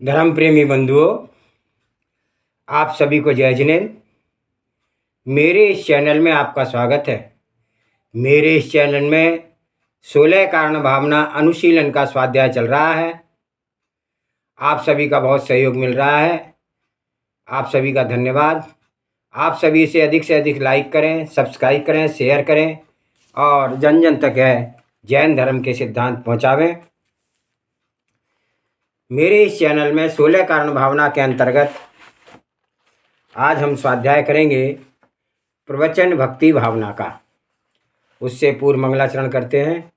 धर्म प्रेमी बंधुओं, आप सभी को जय जिनेंद्र। मेरे इस चैनल में आपका स्वागत है। मेरे इस चैनल में 16 कारण भावना अनुशीलन का स्वाध्याय चल रहा है। आप सभी का बहुत सहयोग मिल रहा है। आप सभी का धन्यवाद। आप सभी से अधिक लाइक करें, सब्सक्राइब करें, शेयर करें और जन जन तक है जैन धर्म के सिद्धांत पहुँचावें। मेरे इस चैनल में 16 कारण भावना के अंतर्गत आज हम स्वाध्याय करेंगे प्रवचन भक्ति भावना का। उससे पूर्व मंगलाचरण करते हैं।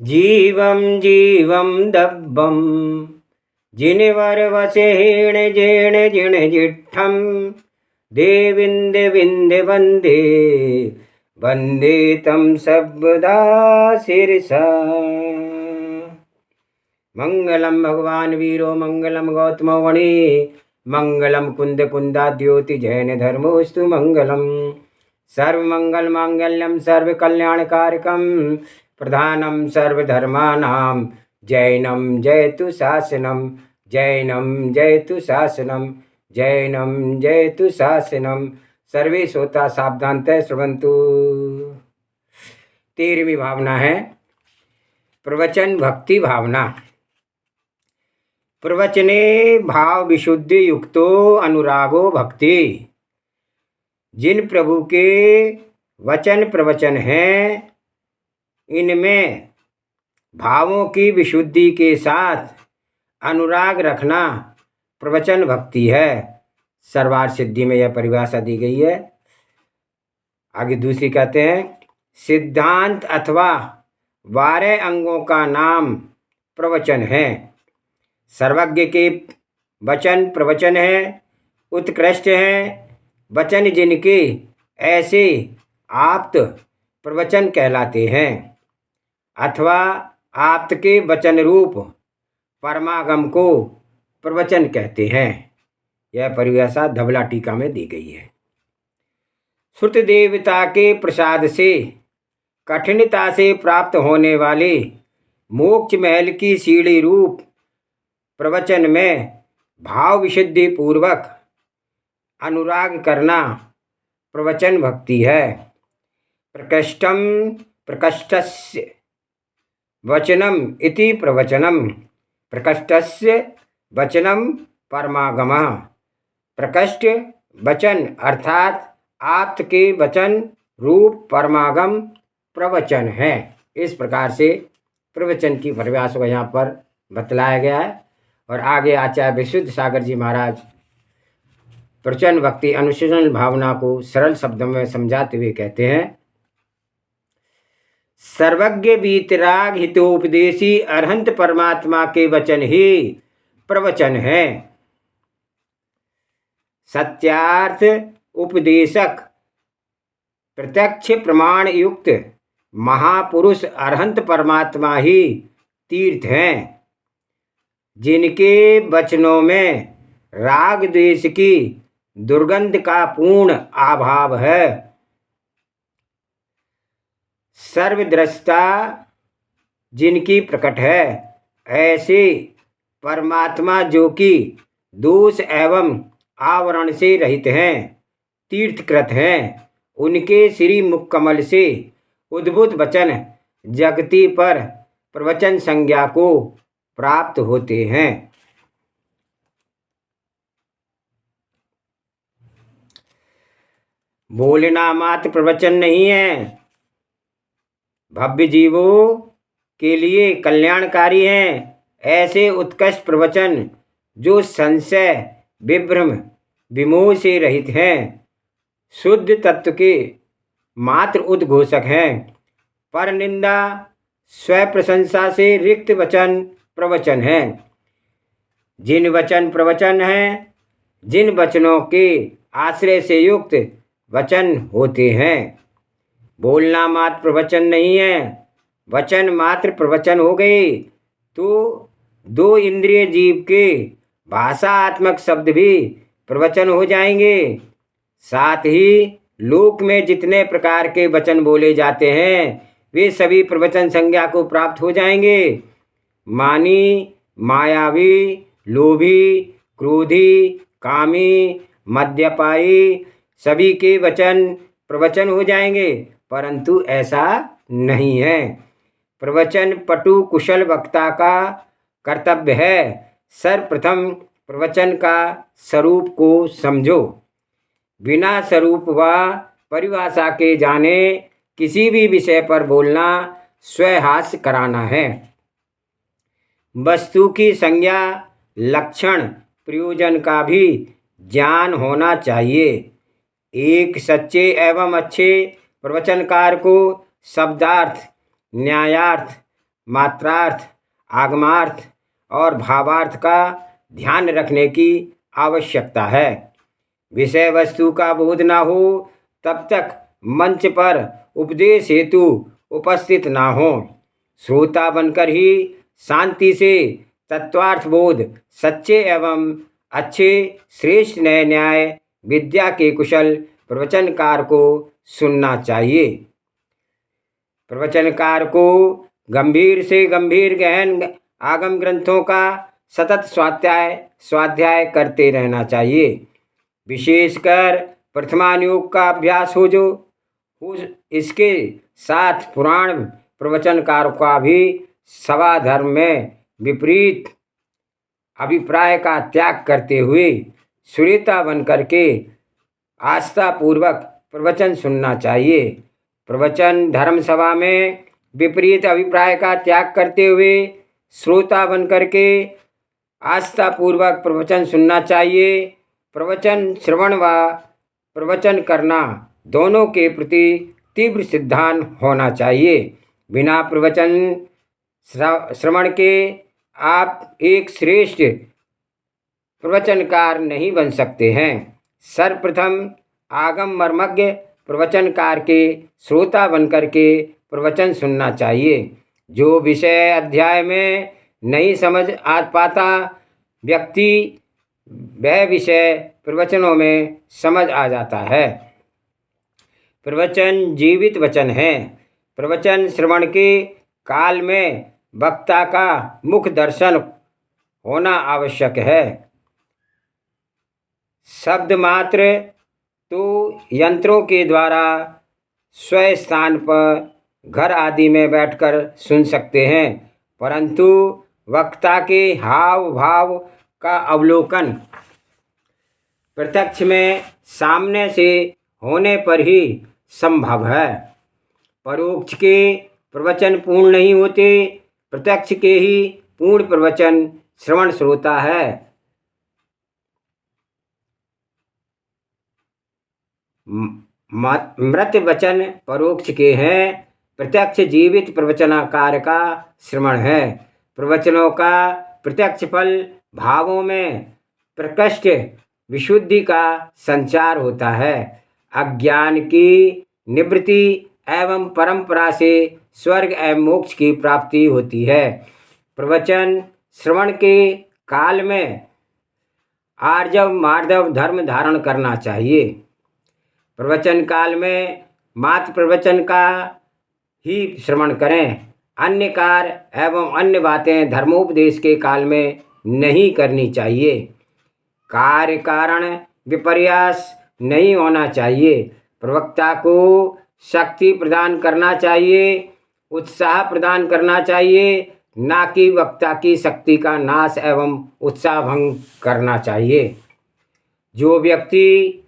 जीवम जीवम दब्बम जिनवर वसेण जेण जिण जिठ्ठम देविंद विंद वंदे वंदे तम सबदा शिरसा। मंगलम भगवान वीरो मंगलम गौतमो वणि मंगलम कुंद कुंदाद्योति जैन धर्मोस्तु मंगलम। सर्वमंगल मांगल्यम सर्व कल्याणकारकम प्रधानम सर्वधर्मानां जैनम जयतु शासनम जैनम जयतु शासनम जैनम जयतु शासनम। सर्वे श्रोता सावधानतः श्रवन्तु। 13वीं भावना है प्रवचन भक्ति भावना। प्रवचने भाव विशुद्धि युक्तो अनुरागो भक्ति। जिन प्रभु के वचन प्रवचन हैं, इनमें भावों की विशुद्धि के साथ अनुराग रखना प्रवचन भक्ति है। सर्वार्थ सिद्धि में यह परिभाषा दी गई है। आगे दूसरी कहते हैं सिद्धांत अथवा 12 अंगों का नाम प्रवचन है। सर्वज्ञ के वचन प्रवचन हैं, उत्कृष्ट हैं। वचन जिनके ऐसे आप्त प्रवचन कहलाते हैं अथवा आप्त के वचन रूप परमागम को प्रवचन कहते हैं। यह परिभाषा धवला टीका में दी गई है। श्रुत देवता के प्रसाद से कठिनता से प्राप्त होने वाले मोक्ष महल की सीढ़ी रूप प्रवचन में भाव विशुद्धि पूर्वक अनुराग करना प्रवचन भक्ति है। प्रकृष्टम प्रकृष्टस्य वचनम इति प्रवचनम। प्रकृष्टस्य वचनम परमागमः। प्रकृष्ट वचन अर्थात आप्त के वचन रूप परमागम प्रवचन है। इस प्रकार से प्रवचन की परिभाषा को यहाँ पर बतलाया गया है। और आगे आचार्य विशुद्ध सागर जी महाराज प्रवचन भक्ति अनुशीलन भावना को सरल शब्दों में समझाते हुए कहते हैं सर्वज्ञ वीतराग हितोपदेशी अरहंत परमात्मा के वचन ही प्रवचन है। सत्यार्थ उपदेशक प्रत्यक्ष प्रमाण युक्त महापुरुष अरहंत परमात्मा ही तीर्थ हैं। जिनके वचनों में राग द्वेष की दुर्गंध का पूर्ण अभाव है। सर्वद्रष्टा जिनकी प्रकट है, ऐसे परमात्मा जो कि दोष एवं आवरण से रहित हैं, तीर्थकृत हैं, उनके श्री मुख कमल से उद्भूत वचन जगती पर प्रवचन संज्ञा को प्राप्त होते हैं। बोलना मात्र प्रवचन नहीं है, भव्य जीवों के लिए कल्याणकारी हैं। ऐसे उत्कृष्ट प्रवचन जो संशय विभ्रम विमोह से रहित हैं, शुद्ध तत्व के मात्र उद्घोषक हैं, पर निंदा स्व प्रशंसा से रिक्त वचन प्रवचन हैं। जिन वचन प्रवचन हैं, जिन वचनों के आश्रय से युक्त वचन होते हैं। बोलना मात्र प्रवचन नहीं है, वचन मात्र प्रवचन हो गए तो 2 इंद्रिय जीव के भाषात्मक शब्द भी प्रवचन हो जाएंगे। साथ ही लोक में जितने प्रकार के वचन बोले जाते हैं, वे सभी प्रवचन संज्ञा को प्राप्त हो जाएंगे। मानी, मायावी, लोभी, क्रोधी, कामी, मद्यपायी सभी के वचन प्रवचन हो जाएंगे, परंतु ऐसा नहीं है। प्रवचन पटु कुशल वक्ता का कर्तव्य है। सर्वप्रथम प्रवचन का स्वरूप को समझो। बिना स्वरूप व परिभाषा के जाने किसी भी विषय पर बोलना स्वहास्य कराना है। वस्तु की संज्ञा, लक्षण, प्रयोजन का भी ज्ञान होना चाहिए। एक सच्चे एवं अच्छे प्रवचनकार को शब्दार्थ, न्यायार्थ, मात्रार्थ, आगमार्थ और भावार्थ का ध्यान रखने की आवश्यकता है। विषय वस्तु का बोध न हो तब तक मंच पर उपदेश हेतु उपस्थित ना हो। श्रोता बनकर ही शांति से तत्वार्थ बोध, सच्चे एवं अच्छे श्रेष्ठ नए न्याय विद्या के कुशल प्रवचनकार को सुनना चाहिए। प्रवचनकार को गंभीर से गंभीर गहन आगम ग्रंथों का सतत स्वाध्याय करते रहना चाहिए। विशेषकर प्रथमानुयोग का अभ्यास हो इसके साथ पुराण प्रवचनकार का भी सभा धर्म में विपरीत अभिप्राय का त्याग करते हुए श्रोता बनकर के आस्थापूर्वक प्रवचन सुनना चाहिए। प्रवचन धर्म सभा में विपरीत अभिप्राय का त्याग करते हुए श्रोता बनकर के आस्थापूर्वक प्रवचन सुनना चाहिए। प्रवचन श्रवण व प्रवचन करना दोनों के प्रति तीव्र सिद्धांत होना चाहिए। बिना प्रवचन श्रवण के आप एक श्रेष्ठ प्रवचनकार नहीं बन सकते हैं। सर्वप्रथम आगम मर्मज्ञ प्रवचनकार के श्रोता बनकर के प्रवचन सुनना चाहिए। जो विषय अध्याय में नहीं समझ आ पाता व्यक्ति वह विषय प्रवचनों में समझ आ जाता है। प्रवचन जीवित वचन है। प्रवचन श्रवण के काल में वक्ता का मुख दर्शन होना आवश्यक है। शब्द मात्र तो यंत्रों के द्वारा स्व स्थान पर घर आदि में बैठकर सुन सकते हैं, परंतु वक्ता के हाव भाव का अवलोकन प्रत्यक्ष में सामने से होने पर ही संभव है। परोक्ष के प्रवचन पूर्ण नहीं होते, प्रत्यक्ष के ही पूर्ण प्रवचन श्रवण श्रोता है। मृत वचन परोक्ष के हैं, प्रत्यक्ष जीवित प्रवचनाकार का श्रवण है। प्रवचनों का प्रत्यक्ष फल भावों में प्रकृष्ट विशुद्धि का संचार होता है। अज्ञान की निवृत्ति एवं परंपरा से स्वर्ग एवं मोक्ष की प्राप्ति होती है। प्रवचन श्रवण के काल में आर्जव मार्दव धर्म धारण करना चाहिए। प्रवचन काल में मात्र प्रवचन का ही श्रवण करें। अन्य कार्य एवं अन्य बातें धर्मोपदेश के काल में नहीं करनी चाहिए। कार्य कारण विपर्यास नहीं होना चाहिए। प्रवक्ता को शक्ति प्रदान करना चाहिए, उत्साह प्रदान करना चाहिए, ना कि वक्ता की शक्ति का नाश एवं उत्साह भंग करना चाहिए। जो व्यक्ति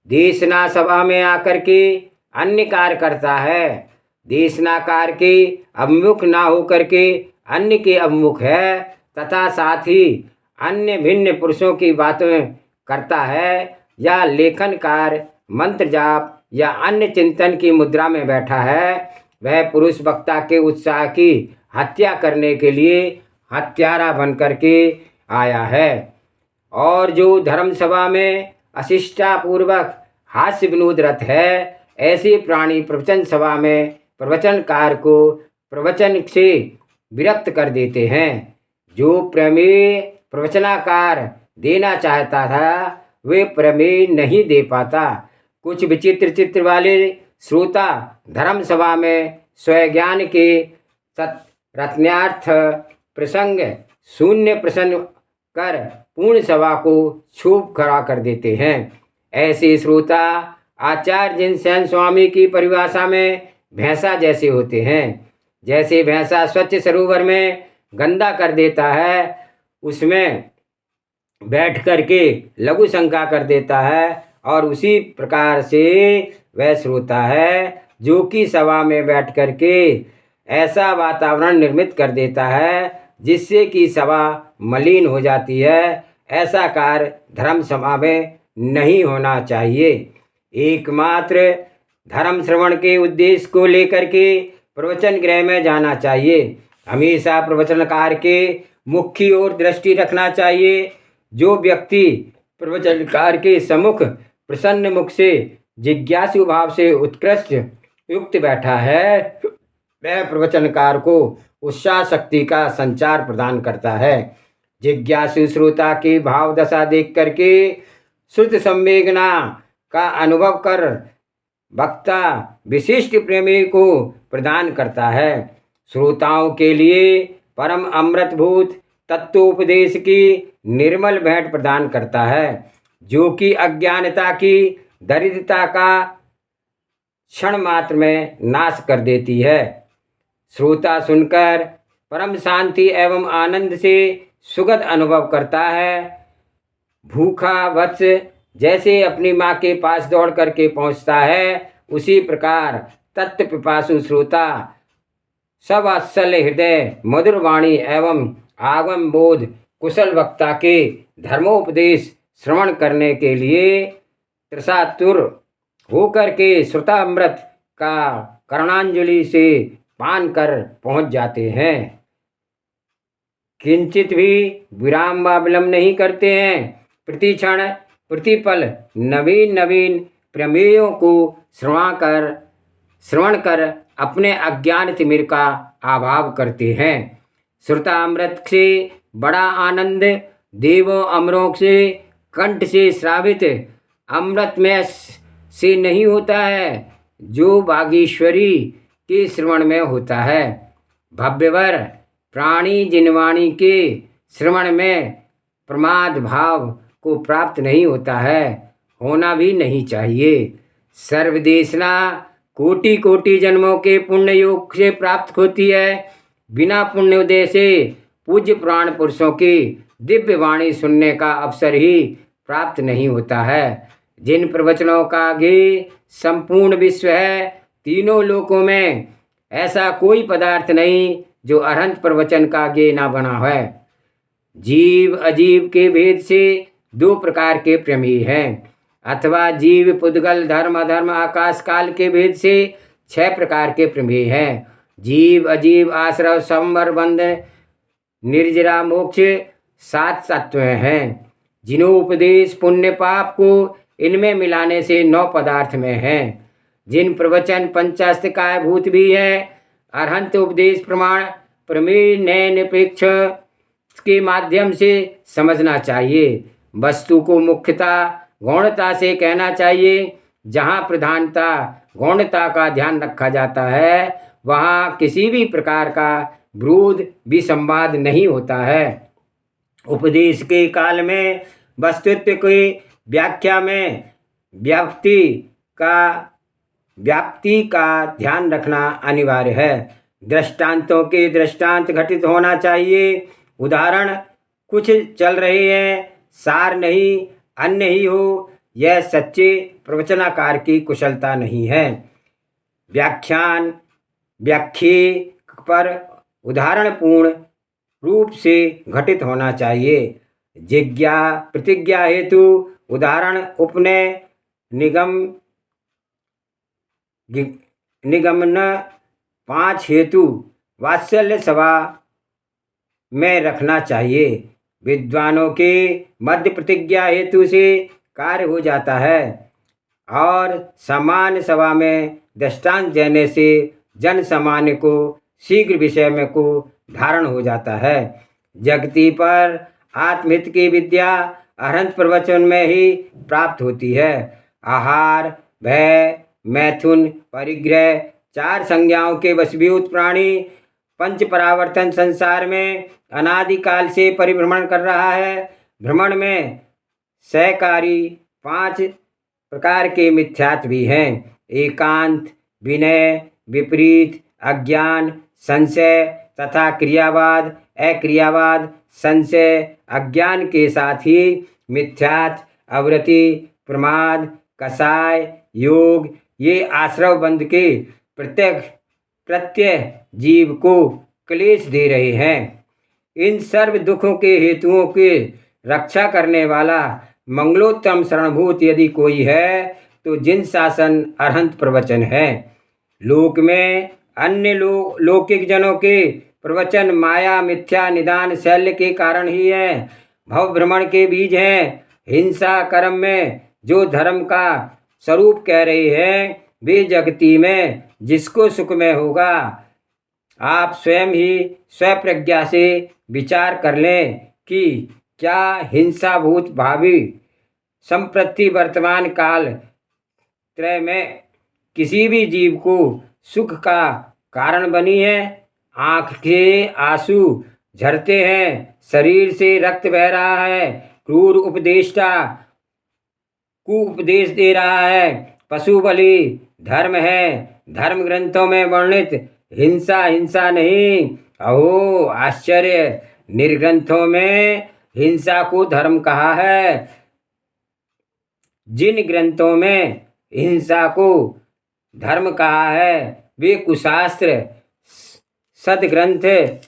देशना सभा में आकर के अन्य कार्य करता है, देशना कार्य के अभिमुख ना होकर के अन्य के अभिमुख है तथा साथ ही अन्य भिन्न पुरुषों की बातें करता है या लेखन कार्य, मंत्र जाप या अन्य चिंतन की मुद्रा में बैठा है, वह पुरुष वक्ता के उत्साह की हत्या करने के लिए हत्यारा बन करके आया है। और जो धर्म सभा में अशिष्टापूर्वक हास्य विनोदरत है, ऐसे प्राणी प्रवचन सभा में प्रवचनकार को प्रवचन से विरक्त कर देते हैं। जो प्रमेय प्रवचनाकार देना चाहता था वे प्रमेय नहीं दे पाता। कुछ विचित्र चित्र वाले श्रोता धर्म सभा में स्वज्ञान के रत्नार्थ प्रसंग शून्य प्रसन्न कर पूर्ण सभा को छूप खड़ा कर देते हैं। ऐसे श्रोता आचार्य जिनसेन स्वामी की परिभाषा में भैंसा जैसे होते हैं। जैसे भैंसा स्वच्छ सरोवर में गंदा कर देता है, उसमें बैठ करके लघु शंका कर देता है, और उसी प्रकार से वह श्रोता है जो कि सभा में बैठ करके ऐसा वातावरण निर्मित कर देता है जिससे कि सभा मलिन हो जाती है। ऐसा कार्य धर्म सभा में नहीं होना चाहिए। एकमात्र धर्म श्रवण के उद्देश्य को लेकर के प्रवचन गृह में जाना चाहिए। हमेशा प्रवचनकार के मुख की ओर दृष्टि रखना चाहिए। जो व्यक्ति प्रवचनकार के सम्मुख प्रसन्न मुख से जिज्ञासु भाव से उत्कृष्ट युक्त बैठा है, वह प्रवचनकार को उत्साह शक्ति का संचार प्रदान करता है। जिज्ञासु श्रोता की भाव दशा देख करके शुद्ध संवेदना का अनुभव कर वक्ता विशिष्ट प्रेमी को प्रदान करता है। श्रोताओं के लिए परम अमृतभूत तत्वोपदेश की निर्मल भेंट प्रदान करता है, जो कि अज्ञानता की दरिद्रता का क्षण मात्र में नाश कर देती है। श्रोता सुनकर परम शांति एवं आनंद से सुखद अनुभव करता है। भूखा वत्स जैसे अपनी माँ के पास दौड़ करके पहुँचता है, उसी प्रकार तत्व पिपासु श्रोता सवात्सल हृदय मधुर वाणी एवं आगम बोध कुशल वक्ता के धर्मोपदेश श्रवण करने के लिए त्रसातुर होकर के श्रुतामृत का कर्णांजलि से पान कर पहुँच जाते हैं। किंचित भी विराम व विलंब नहीं करते हैं। प्रति क्षण प्रतिपल नवीन नवीन प्रमेयों को श्रवण कर अपने अज्ञान तिमिर का अभाव करते हैं। श्रुतामृत से बड़ा आनंद देवों अमरों से कंठ से श्रावित अमृत में से नहीं होता है, जो बागीश्वरी के श्रवण में होता है। भव्यवर प्राणी जिनवाणी के श्रवण में प्रमाद भाव को प्राप्त नहीं होता है, होना भी नहीं चाहिए। सर्वदेशना कोटि कोटि जन्मों के पुण्य योग से प्राप्त होती है। बिना पुण्योदय से पूज्य पुराण पुरुषों की दिव्य वाणी सुनने का अवसर ही प्राप्त नहीं होता है। जिन प्रवचनों का ज्ञेय संपूर्ण विश्व है, तीनों लोकों में ऐसा कोई पदार्थ नहीं जो अरहंत प्रवचन का ज्ञेय ना बना है। जीव अजीव के भेद से दो प्रकार के प्रमेय हैं, अथवा जीव पुद्गल धर्म अधर्म आकाश काल के भेद से 6 प्रकार के प्रमेय हैं। जीव अजीव आश्रव संवर बंध निर्जरा मोक्ष 7 तत्व हैं। जिनोपदेश पुण्य पाप को इनमें मिलाने से 9 पदार्थ में हैं। जिन प्रवचन पंचास्तिकाय भूत भी हैं, अरहंत उपदेश प्रमाण प्रमेय नय निरपेक्ष के माध्यम से समझना चाहिए। वस्तु को मुख्यता गौणता से कहना चाहिए। जहाँ प्रधानता गौणता का ध्यान रखा जाता है, वहाँ किसी भी प्रकार का विरोध विसंवाद नहीं होता है। उपदेश के काल में वस्तुत्व की व्याख्या में व्याप्ति का ध्यान रखना अनिवार्य है। दृष्टांतों के दृष्टांत घटित होना चाहिए। उदाहरण कुछ चल रहे हैं, सार नहीं अन्य ही हो, यह सच्चे प्रवचनाकार की कुशलता नहीं है। व्याख्ये पर उदाहरण पूर्ण रूप से घटित होना चाहिए। जिज्ञा प्रतिज्ञा हेतु उदाहरण उपनय निगमन 5 हेतु वात्सल्य सभा में रखना चाहिए। विद्वानों के मध्य प्रतिज्ञा हेतु से कार्य हो जाता है, और सामान्य सभा में दृष्टांत देने से जन सामान्य को शीघ्र विषय में को धारण हो जाता है। जगती पर आत्महित की विद्या अरहंत प्रवचन में ही प्राप्त होती है। आहार भय मैथुन परिग्रह 4 संज्ञाओं के वशीभूत प्राणी पंच परावर्तन संसार में अनादिकाल से परिभ्रमण कर रहा है। भ्रमण में सहकारी 5 प्रकार के मिथ्यात्व भी हैं। एकांत, विनय, विपरीत, अज्ञान, संशय तथा क्रियावाद। अक्रियावाद, संशय, अज्ञान के साथ ही मिथ्यात्व, अवृत्ति, प्रमाद, कषाय, योग, ये आश्रव बंध के प्रत्यय जीव को क्लेश दे रहे हैं। इन सर्व दुखों के हेतुओं के रक्षा करने वाला मंगलोत्तम शरणभूत यदि कोई है तो जिन शासन अरहंत प्रवचन है। लोक में अन्य लौकिक जनों के प्रवचन माया मिथ्या निदान शैल्य के कारण ही है, भव भ्रमण के बीज हैं। हिंसा कर्म में जो धर्म का स्वरूप कह रहे हैं वे जगती में जिसको सुख में होगा। आप स्वयं ही स्वप्रज्ञा से विचार कर लें कि क्या हिंसाभूत भावी संप्रति वर्तमान काल त्रय में किसी भी जीव को सुख का कारण बनी है। आँख के आंसू झरते हैं, शरीर से रक्त बह रहा है, क्रूर उपदेष्टा कुउपदेश दे रहा है, पशु बलि धर्म है। धर्म ग्रंथों में वर्णित हिंसा हिंसा नहीं। अहो आश्चर्य, निर्ग्रंथों में हिंसा को धर्म कहा है। जिन ग्रंथों में हिंसा को धर्म कहा है वे कुशास्त्र सदग्रंथ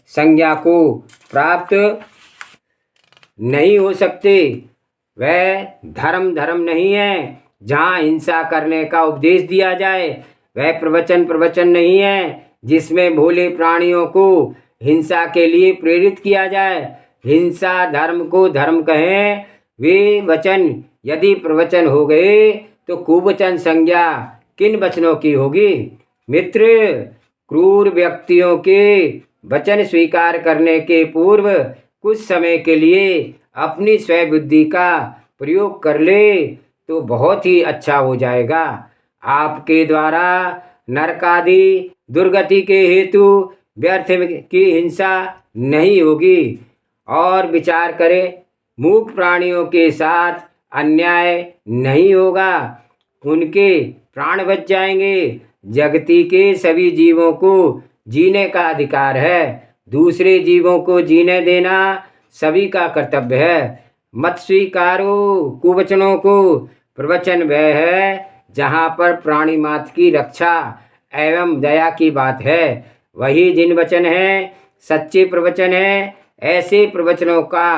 संज्ञा को प्राप्त नहीं हो सकते। वह धर्म नहीं है। जहाँ हिंसा करने का उपदेश दिया जाए वह प्रवचन नहीं है जिसमें भोले प्राणियों को हिंसा के लिए प्रेरित किया जाए। हिंसा धर्म को धर्म कहें वे वचन यदि प्रवचन हो गए तो कुवचन संज्ञा किन वचनों की होगी। मित्र, क्रूर व्यक्तियों के वचन स्वीकार करने के पूर्व कुछ समय के लिए अपनी स्वबुद्धि का प्रयोग कर ले तो बहुत ही अच्छा हो जाएगा। आपके द्वारा नरकादि दुर्गति के हेतु व्यर्थ की हिंसा नहीं होगी। और विचार करें, मूक प्राणियों के साथ अन्याय नहीं होगा, उनके प्राण बच जाएंगे। जगती के सभी जीवों को जीने का अधिकार है, दूसरे जीवों को जीने देना सभी का कर्तव्य है। मत स्वीकारो कुवचनों को। प्रवचन वह है जहाँ पर प्राणी मात्र की रक्षा एवं दया की बात है, वही जिन वचन हैं सच्चे प्रवचन हैं। ऐसे प्रवचनों का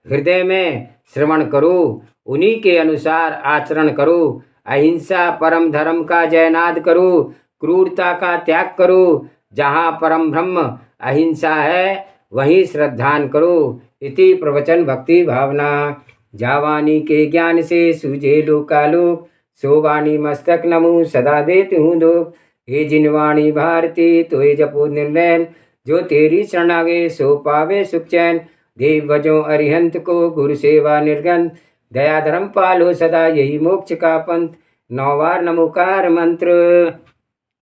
हृदय में श्रवण करो, उन्हीं के अनुसार आचरण करो। अहिंसा परम धर्म का जयनाद करो, क्रूरता का त्याग करो। जहाँ परम ब्रह्म अहिंसा है वहीं श्रद्धान करो। इति प्रवचन भक्ति भावना। जावानी के ज्ञान से सूझे लोकालोक, सोवाणी मस्तक नमु सदा देती हूँ लोक। हे जिनवाणी भारती तोय जपो निर्णय, जो तेरी शरणागे सो पावे सुख चैन। देव भजो अरिहंत को गुरु सेवा निर्गंथ, दया धर्म पालो सदा यही मोक्ष का पंथ। 9 बार नमोकार मंत्र।